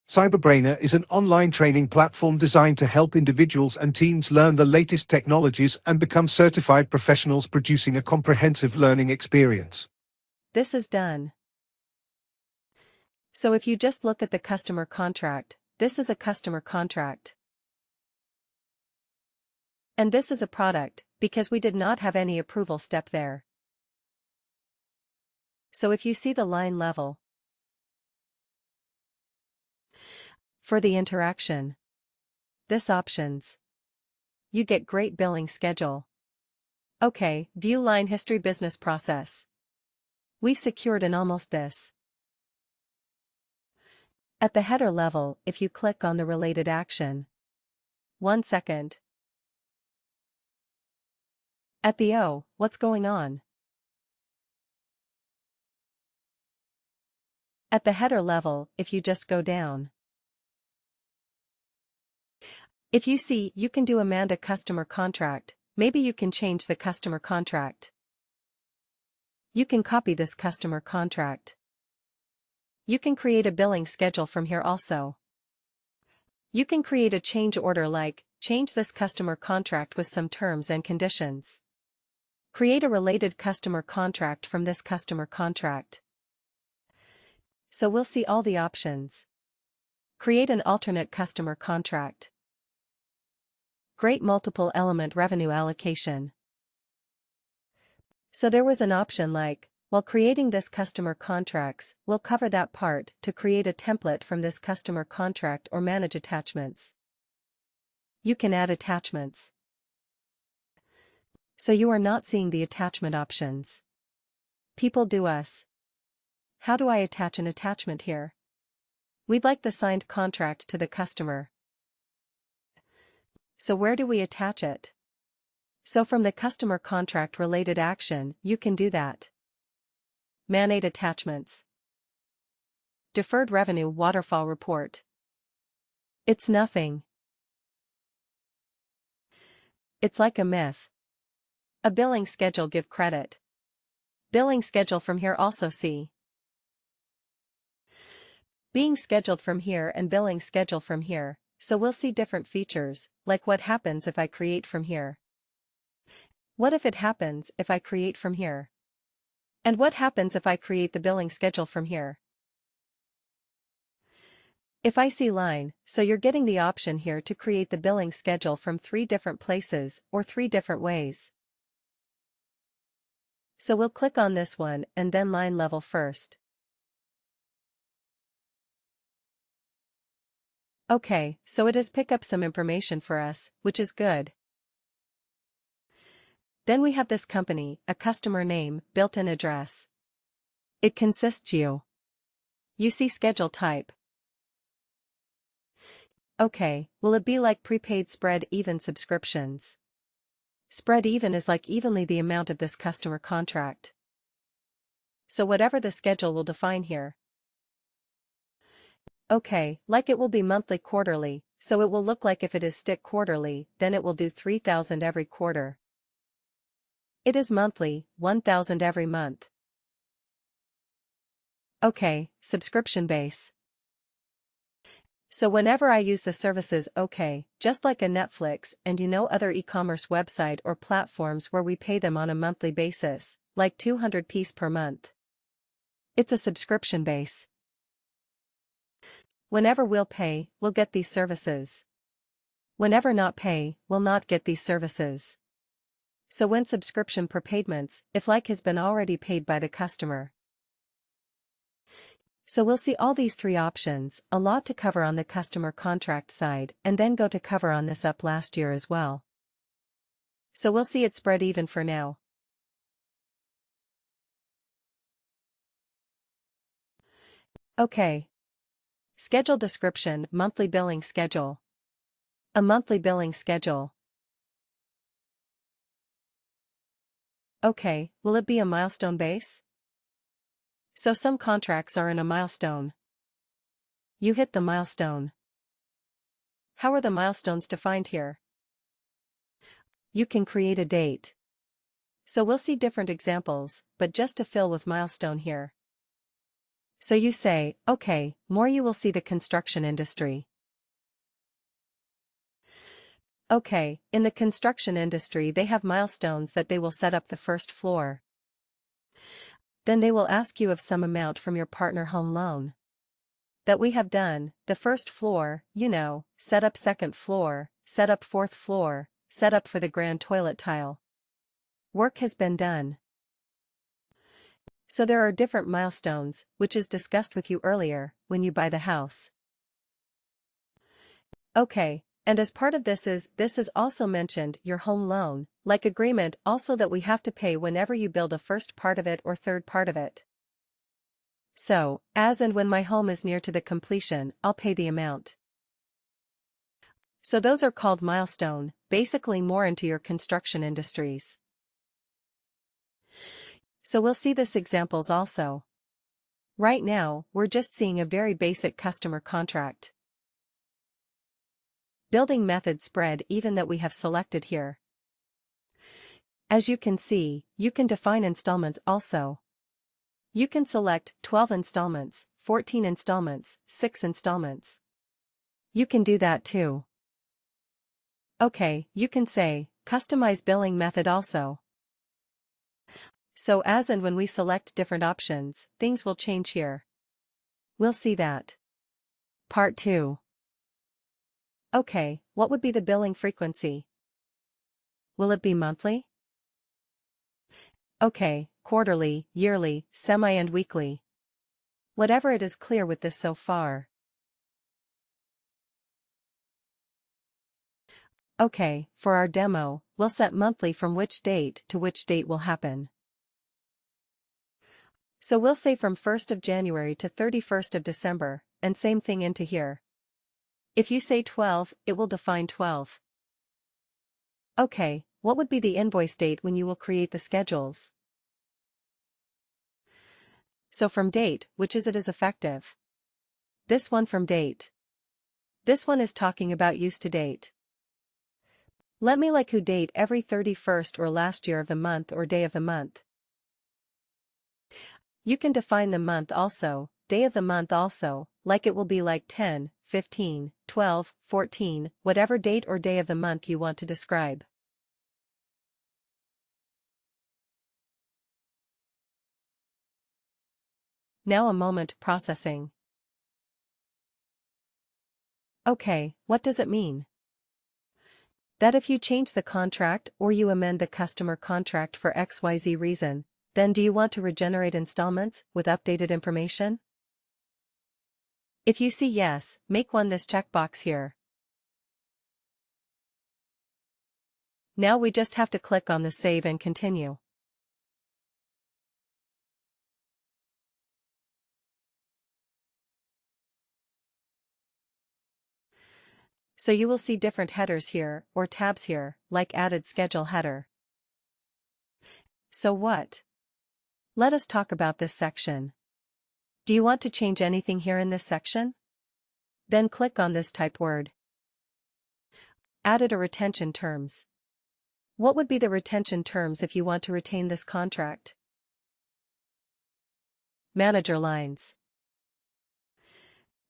CyberBrainer is an online training platform designed to help individuals and teams learn the latest technologies and become certified professionals, producing a comprehensive learning experience. This is done. So if you just look at the customer contract, this is a customer contract. And this is a product, because we did not have any approval step there. So if you see the line level, for the interaction, this options, you get great billing schedule. Okay, view line history business process. We've secured in almost this. At the header level, if you click on the related action. 1 second. At the O, what's going on? At the header level, if you just go down. If you see, you can do Amanda customer contract, maybe you can change the customer contract. You can copy this customer contract. You can create a billing schedule from here also. You can create a change order like, change this customer contract with some terms and conditions. Create a related customer contract from this customer contract. So we'll see all the options. Create an alternate customer contract. Great multiple element revenue allocation. So there was an option like, while creating this customer contracts, we'll cover that part to create a template from this customer contract or manage attachments. You can add attachments. So you are not seeing the attachment options. People do us. How do I attach an attachment here? We'd like the signed contract to the customer. So where do we attach it? So from the customer contract related action, you can do that. Manage attachments. Deferred revenue waterfall report. It's nothing. It's like a myth. A billing schedule give credit. Billing schedule from here also see. Being scheduled from here and billing schedule from here, so we'll see different features, like what happens if I create from here. What if it happens if I create from here? And what happens if I create the billing schedule from here? If I see line, so you're getting the option here to create the billing schedule from 3 different places or 3 different ways. So we'll click on this one and then line level first. Okay, so it has picked up some information for us, which is good. Then we have this company, a customer name, built-in address. It consists you. You see schedule type. Okay, will it be like prepaid spread even subscriptions? Spread even is like evenly the amount of this customer contract. So whatever the schedule will define here. Okay, like it will be monthly quarterly, so it will look like if it is stick quarterly, then it will do 3,000 every quarter. It is monthly, 1,000 every month. Okay, subscription base. So whenever I use the services okay, just like a Netflix and other e-commerce website or platforms where we pay them on a monthly basis, like 200 piece per month. It's a subscription base. Whenever we'll pay, we'll get these services. Whenever not pay, we'll not get these services. So when subscription prepayments, if like has been already paid by the customer. So we'll see all these 3 options, a lot to cover on the customer contract side, and then go to cover on this up last year as well. So we'll see it spread even for now. Okay. Schedule description, monthly billing schedule. A monthly billing schedule. Okay, will it be a milestone base? So some contracts are in a milestone. You hit the milestone. How are the milestones defined here? You can create a date. So we'll see different examples, but just to fill with milestone here. So you say, okay, more you will see the construction industry. Okay, in the construction industry they have milestones that they will set up the first floor. Then they will ask you of some amount from your partner home loan. That we have done, the first floor, set up second floor, set up fourth floor, set up for the grand toilet tile. Work has been done. So there are different milestones, which is discussed with you earlier, when you buy the house. Okay, and as part of this is also mentioned your home loan, like agreement also that we have to pay whenever you build a first part of it or third part of it. So, as and when my home is near to the completion, I'll pay the amount. So those are called milestone, basically more into your construction industries. So we'll see this examples also. Right now, we're just seeing a very basic customer contract. Building method spread even that we have selected here. As you can see, you can define installments also. You can select 12 installments, 14 installments, 6 installments. You can do that too. Okay, you can say, customize billing method also. So as and when we select different options, things will change here. We'll see that. Part 2. Okay, what would be the billing frequency? Will it be monthly? Okay, quarterly, yearly, semi and weekly. Whatever it is clear with this so far. Okay, for our demo, we'll set monthly from which date to which date will happen. So we'll say from 1st of January to 31st of December, and same thing into here. If you say 12, it will define 12. Okay, what would be the invoice date when you will create the schedules? So from date, which is it is effective? This one from date. This one is talking about use to date. Let me like who date every 31st or last year of the month or day of the month. You can define the month also, day of the month also, like it will be like 10, 15, 12, 14, whatever date or day of the month you want to describe. Now a moment processing. Okay, what does it mean? That if you change the contract or you amend the customer contract for XYZ reason, then do you want to regenerate installments with updated information? If you see yes, make this checkbox here. Now we just have to click on the save and continue. So you will see different headers here, or tabs here, like added schedule header. So what? Let us talk about this section. Do you want to change anything here in this section? Then click on this type word. Added or retention terms. What would be the retention terms if you want to retain this contract? Manager lines.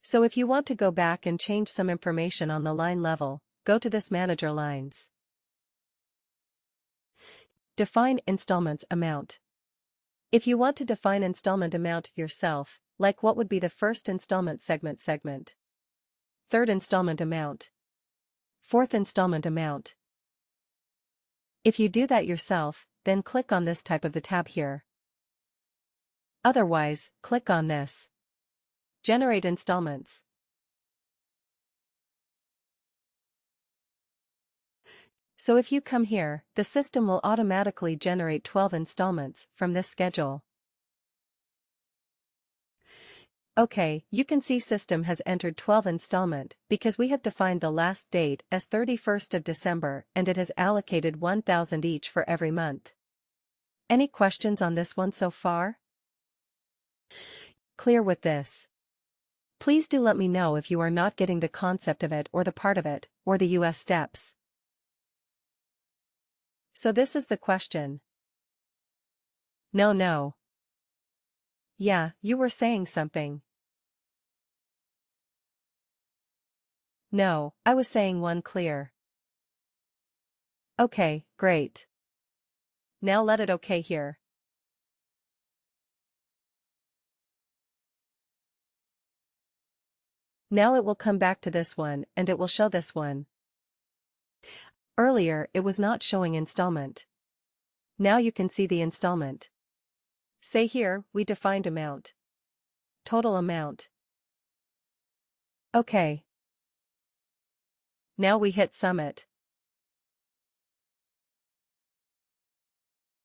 So if you want to go back and change some information on the line level, go to this manager lines. Define installments amount. If you want to define installment amount yourself, like what would be the first installment segment, third installment amount, fourth installment amount. If you do that yourself, then click on this type of the tab here. Otherwise, click on this. Generate installments. So if you come here, the system will automatically generate 12 installments from this schedule. Okay, you can see system has entered 12 installment because we have defined the last date as 31st of December and it has allocated 1,000 each for every month. Any questions on this one so far? Clear with this? Please do let me know if you are not getting the concept of it or the part of it, or the US steps. So this is the question. No. Yeah, you were saying something. No, I was saying one clear. Okay, great. Now let it okay here. Now it will come back to this one and it will show this one. Earlier it was not showing installment. Now you can see the installment. Say here, we defined amount. Total amount. Okay. Now we hit submit.